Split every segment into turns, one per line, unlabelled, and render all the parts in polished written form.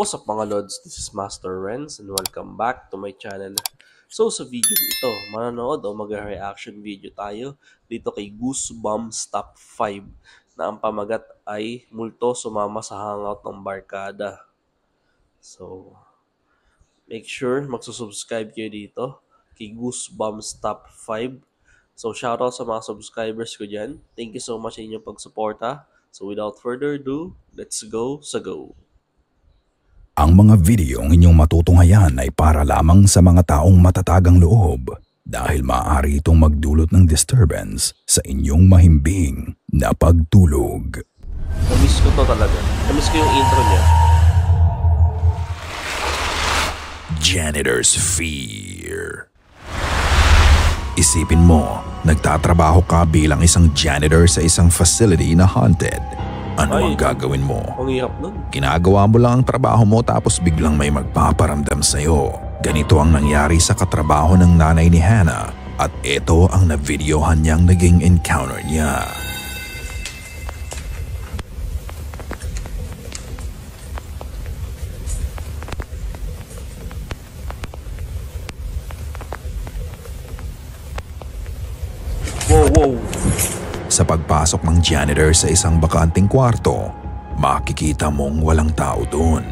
What's up mga Lods? This is Master Renz and welcome back to my channel. So sa video ito, manonood o mag-reaction video tayo dito kay Goosebumps Top 5 na ang pamagat ay multo sumama sa hangout ng barkada. So make sure magsusubscribe kayo dito kay Goosebumps Top 5. So shoutout sa mga subscribers ko dyan. Thank you so much sa inyong pagsuporta. So without further ado, let's go sa go!
Ang mga videong inyong matutunghayan ay para lamang sa mga taong matatagang loob dahil maaari itong magdulot ng disturbance sa inyong mahimbing na pagtulog.
Namiss ko to talaga. Namiss ko yung intro niya.
Janitor's Fear. Isipin mo, nagtatrabaho ka bilang isang janitor sa isang facility na haunted. Ano ang gagawin mo?
Ang hirap nun.
Ginagawa mo lang ang trabaho mo tapos biglang may magpaparamdam sa'yo. Ganito ang nangyari sa katrabaho ng nanay ni Hannah at ito ang na-videohan niyang naging encounter niya.
Wow!
Sa pagpasok ng janitor sa isang bakanting kwarto, makikita mong walang tao doon.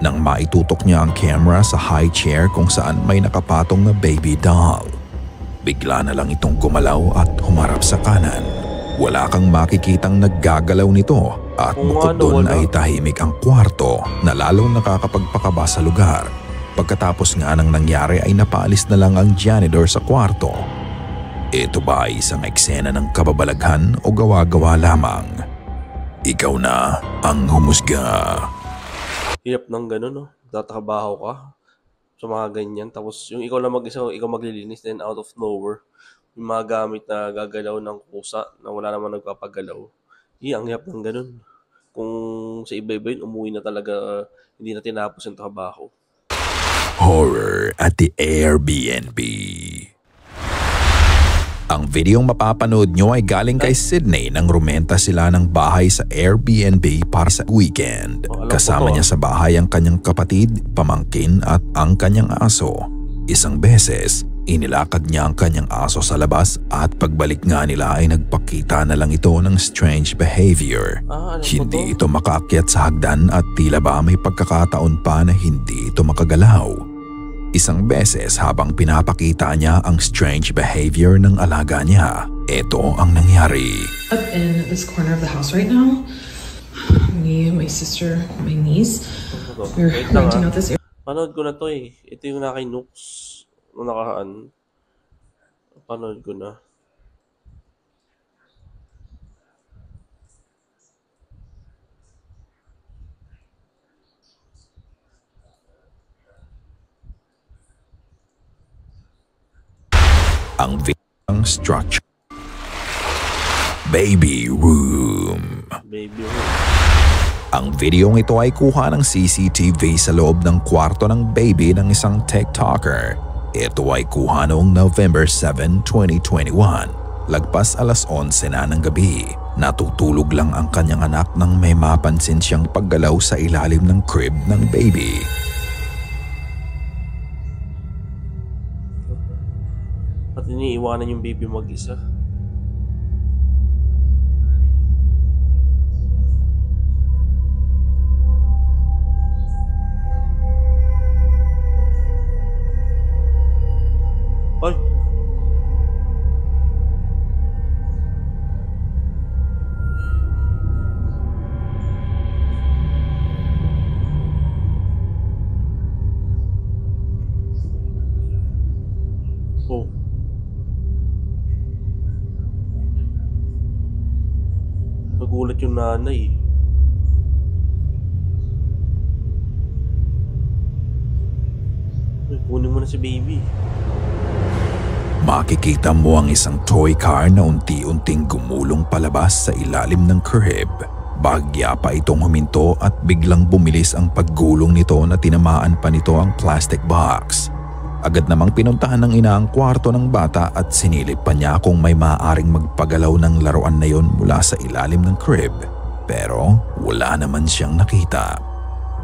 Nang maitutok niya ang camera sa high chair kung saan may nakapatong na baby doll, bigla na lang itong gumalaw at humarap sa kanan. Wala kang makikitang naggagalaw nito at bukod doon ay tahimik ang kwarto na lalong nakakapagpakaba sa lugar. Pagkatapos nga ng nangyari ay napaalis na lang ang janitor sa kwarto. Ito ba ay isang eksena ng kababalaghan o gawa-gawa lamang? Ikaw na ang humusga.
Hirap ng gano'n, no? Tatrabaho ka sa mga ganyan. Tapos yung ikaw lang mag-isa, ikaw maglilinis, then out of nowhere, yung mga gamit na gagalaw ng kusa na wala naman nagpapagalaw. Ang hirap ng gano'n. Kung sa iba-iba yun, umuwi na talaga, hindi na tinapos yung trabaho.
Horror at the Airbnb. Ang videong mapapanood nyo ay galing kay Sydney nang rumenta sila ng bahay sa Airbnb para sa weekend. Kasama niya sa bahay ang kanyang kapatid, pamangkin at ang kanyang aso. Isang beses, inilakad niya ang kanyang aso sa labas at pagbalik nga nila ay nagpakita na lang ito ng strange behavior. Hindi ito makaakyat sa hagdan at tila ba may pagkakataon pa na hindi ito makagalaw. Isang beses habang pinapakita niya ang strange behavior ng alaga niya, ito ang nangyari.
Up in this corner of the house right now, me, my sister, my niece, we're renting out this area.
Panood ko na to eh. Ito yung nakay Nooks nung nakaraan. Panood ko na.
Ang videong structure. Baby room. Ang videong ito ay kuha ng CCTV sa loob ng kwarto ng baby ng isang TikToker. Ito ay kuha noong November 7, 2021. Lagpas alas 11 na ng gabi. Natutulog lang ang kanyang anak nang may mapansin siyang paggalaw sa ilalim ng crib ng baby.
At iniiwanan yung baby mag-isa. Ay! Oh. Nagulat yung nanay. Kunin mo na si baby.
Makikita mo ang isang toy car na unti-unting gumulong palabas sa ilalim ng crib. Bagya pa itong huminto at biglang bumilis ang paggulong nito na tinamaan pa nito ang plastic box. Agad namang pinuntahan ng ina ang kwarto ng bata at sinilip pa niya kung may maaaring magpagalaw ng laruan na yon mula sa ilalim ng crib. Pero wala naman siyang nakita.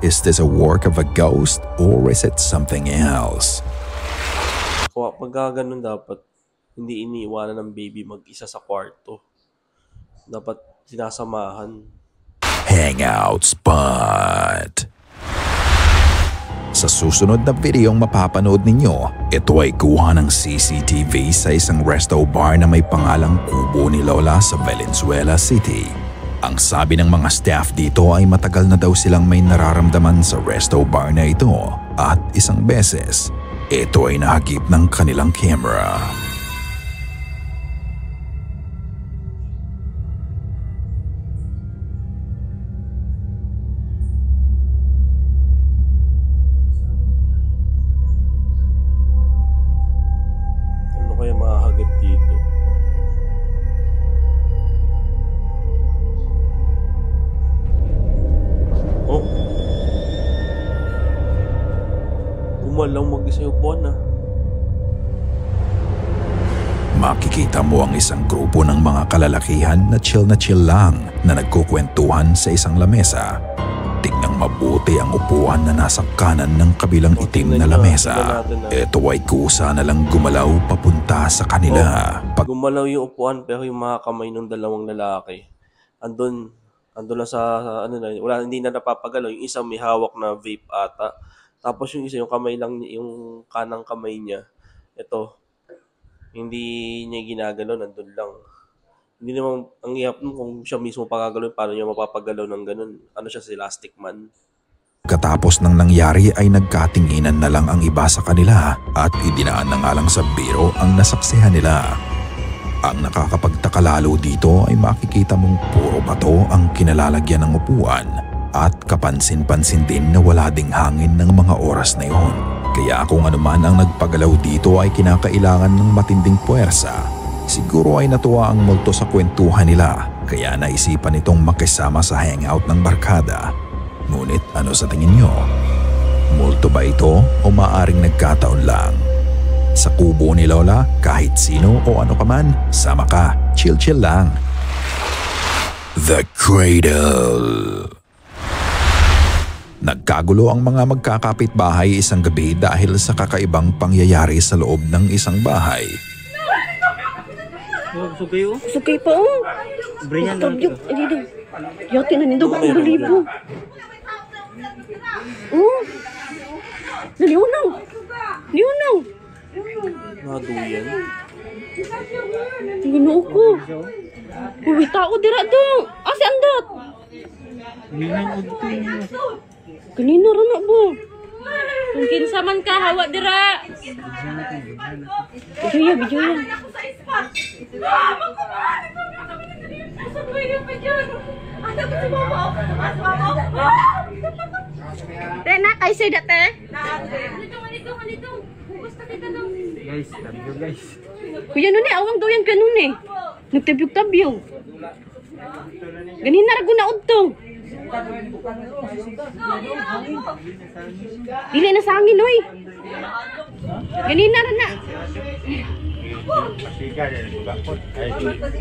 Is this a work of a ghost or is it something else?
Pag ganun dapat, hindi iniiwanan ng baby mag-isa sa kwarto. Dapat sinasamahan.
Hangout Spot. Sa susunod na videong mapapanood ninyo, ito ay kuha ng CCTV sa isang resto bar na may pangalang Kubo ni Lola sa Valenzuela City. Ang sabi ng mga staff dito ay matagal na daw silang may nararamdaman sa resto bar na ito at isang beses, ito ay nahagip ng kanilang camera.
Ano kaya mahagip dito? Oh. Gumalaw mag-isa yung buwan ah.
Makikita mo ang isang grupo ng mga kalalakihan na chill lang na nagkukwentuhan sa isang lamesa. Tingnan mabuti ang upuan na nasa kanan ng kabilang itim na lamesa. Ito ay kusa na lang gumalaw papunta sa kanila.
Gumalaw yung upuan pero yung mga kamay ng dalawang lalaki andun lang sa ano na, wala, hindi na napapagalaw. Yung isa may hawak na vape ata. Tapos yung isa yung kamay lang, yung kanang kamay niya, ito, hindi niya ginagalaw, nandun lang. Hindi naman, ang ihap nun kung siya mismo pagagalaw, paano niya mapapagalaw ng ganun? Ano siya, si Elastic Man?
Katapos ng nangyari ay nagkatinginan na lang ang iba sa kanila at idinaan na nga lang sa biro ang nasaksihan nila. Ang nakakapagtaka lalo dito ay makikita mong puro bato ang kinalalagyan ng upuan at kapansin-pansin din na wala ding hangin ng mga oras na yon. Kaya kung ano man ang nagpagalaw dito ay kinakailangan ng matinding puwersa. Siguro ay natuwa ang multo sa kwentuhan nila kaya naisipan itong makisama sa hangout ng barkada. Ngunit ano sa tingin nyo? Multo ba ito o maaring nagkataon lang? Sa kubo ni Lola, kahit sino o ano ka man, sama ka, chill lang. The Cradle. Nagkagulo ang mga magkakapitbahay isang gabi dahil sa kakaibang pangyayari sa loob ng isang bahay.
Sukay pa oh.
Brilliant lang.
Dito. Yati na nindo ang balibo. Oh. Naliunaw. Liunaw.
Naduyan.
Ginoo ko. Uy, tao dira do. Asa andot? Kanino ra na bo? Kung kinsa man ka hawa dira. Video ya. Tena kay say date.
Guys, sabi ko guys.
Kuya nun eh, awang daw yan ganun eh. Nagtabyog-tabyog. Ganin na rago na udto. Dili na sa hangin, oy. Ganin na na.
Pasiga din bugakot. Ay,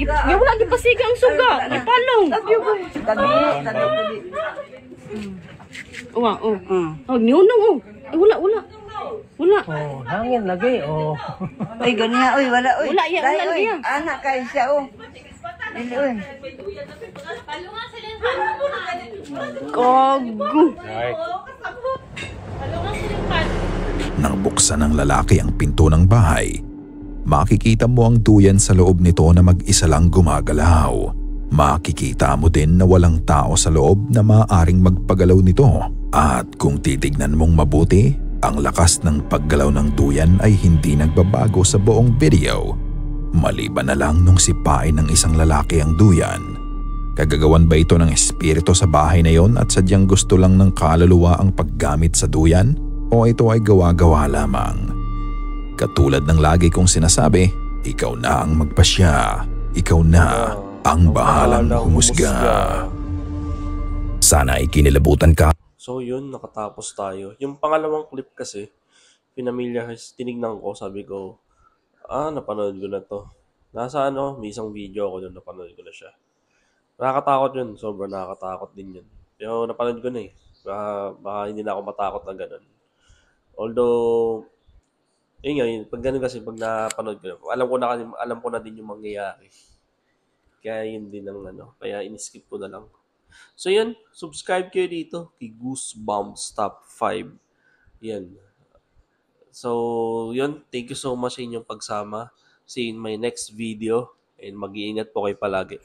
Ya wala di pasiga ang suga. Ipalong. Wa, oh. Oh, niunong oh. Ay, wala. Wala.
oh, hangin lagi. Oh.
Uy, ganiya, uy, wala, uy.
Wala yan,
Dai,
wala
uy,
yan.
anak kayo siya, oh. Dili, uy.
Kagu.
Ay,
Nang buksan ng lalaki ang pinto ng bahay, makikita mo ang duyan sa loob nito na mag-isa lang gumagalaw. Makikita mo din na walang tao sa loob na maaaring magpagalaw nito. At kung titignan mong mabuti, ang lakas ng paggalaw ng duyan ay hindi nagbabago sa buong video. Maliban na lang nung sipain ng isang lalaki ang duyan. Kagagawan ba ito ng espiritu sa bahay na yon at sadyang gusto lang ng kaluluwa ang paggamit sa duyan? O ito ay gawa-gawa lamang? Katulad ng lagi kong sinasabi, ikaw na ang magpasya. Ikaw na ang bahalang humusga. Sana ay kinilabutan ka.
So yun, nakatapos tayo. Yung pangalawang clip kasi, tinignan ko, sabi ko, napanood ko na to. Nasa may isang video ako doon, napanood ko na siya. Nakakatakot yun, sobrang nakakatakot din yun. Pero napanood ko na eh. Baka hindi na ako matakot na ganun. Although, yun nga, yun, pag ganun kasi, pag napanood ko, alam ko na din yung mangyayari. Kaya yun din ang kaya in-skip ko na lang. So yun, subscribe kayo dito kay Goosebumps Top 5. Yan. So, yun, thank you so much sa inyong pagsama. See you in my next video and mag-iingat po kayo palagi.